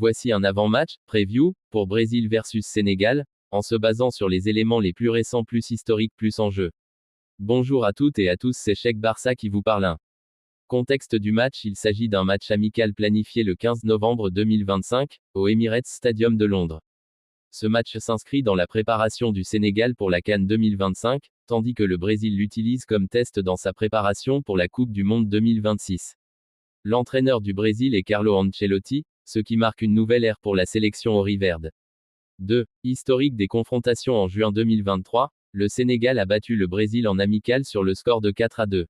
Voici un avant-match, preview, pour Brésil versus Sénégal, en se basant sur les éléments les plus récents, plus historiques, plus en jeu. Bonjour à toutes et à tous, c'est Cheikh Barça qui vous parle. Contexte du match: il s'agit d'un match amical planifié le 15 novembre 2025, au Emirates Stadium de Londres. Ce match s'inscrit dans la préparation du Sénégal pour la CAN 2025, tandis que le Brésil l'utilise comme test dans sa préparation pour la Coupe du Monde 2026. L'entraîneur du Brésil est Carlo Ancelotti, ce qui marque une nouvelle ère pour la sélection auriverde. 2. Historique des confrontations: en juin 2023, le Sénégal a battu le Brésil en amical sur le score de 4-2.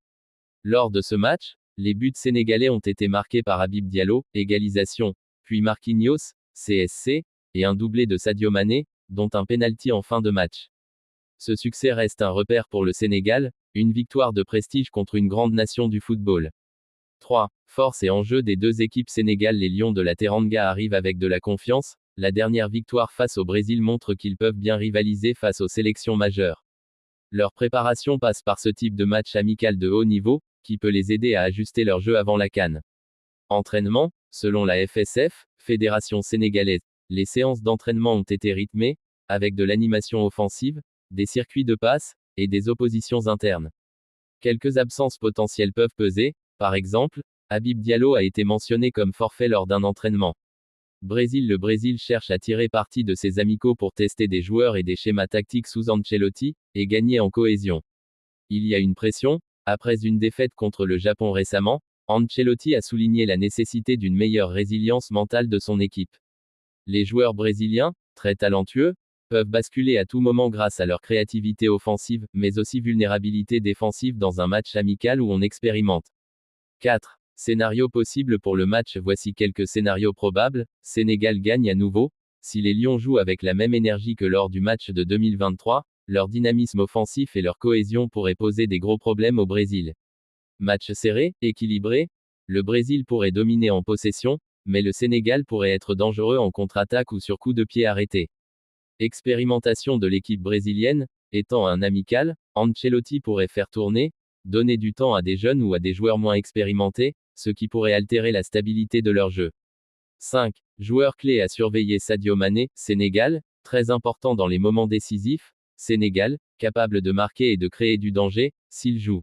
Lors de ce match, les buts sénégalais ont été marqués par Habib Diallo, égalisation, puis Marquinhos, CSC, et un doublé de Sadio Mané, dont un pénalty en fin de match. Ce succès reste un repère pour le Sénégal, une victoire de prestige contre une grande nation du football. 3. Force et enjeu des deux équipes: Sénégal. Les Lions de la Teranga arrivent avec de la confiance. La dernière victoire face au Brésil montre qu'ils peuvent bien rivaliser face aux sélections majeures. Leur préparation passe par ce type de match amical de haut niveau, qui peut les aider à ajuster leur jeu avant la CAN. Entraînement: selon la FSF, Fédération sénégalaise, les séances d'entraînement ont été rythmées, avec de l'animation offensive, des circuits de passe, et des oppositions internes. Quelques absences potentielles peuvent peser, par exemple, Habib Diallo a été mentionné comme forfait lors d'un entraînement. Brésil: le Brésil cherche à tirer parti de ses amicaux pour tester des joueurs et des schémas tactiques sous Ancelotti, et gagner en cohésion. Il y a une pression. Après une défaite contre le Japon récemment, Ancelotti a souligné la nécessité d'une meilleure résilience mentale de son équipe. Les joueurs brésiliens, très talentueux, peuvent basculer à tout moment grâce à leur créativité offensive, mais aussi vulnérabilité défensive dans un match amical où on expérimente. 4. Scénario possible pour le match: voici quelques scénarios probables. Sénégal gagne à nouveau. Si les Lions jouent avec la même énergie que lors du match de 2023, leur dynamisme offensif et leur cohésion pourraient poser des gros problèmes au Brésil. Match serré, équilibré. Le Brésil pourrait dominer en possession, mais le Sénégal pourrait être dangereux en contre-attaque ou sur coup de pied arrêté. Expérimentation de l'équipe brésilienne: étant un amical, Ancelotti pourrait faire tourner, donner du temps à des jeunes ou à des joueurs moins expérimentés, ce qui pourrait altérer la stabilité de leur jeu. 5. Joueur clé à surveiller: Sadio Mané, Sénégal, très important dans les moments décisifs. Sénégal, capable de marquer et de créer du danger, s'il joue.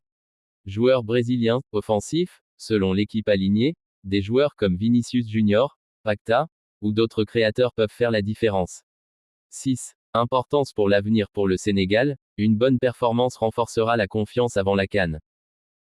Joueur brésilien, offensif, selon l'équipe alignée, des joueurs comme Vinicius Junior, Paquetá, ou d'autres créateurs peuvent faire la différence. 6. Importance pour l'avenir: pour le Sénégal, une bonne performance renforcera la confiance avant la CAN.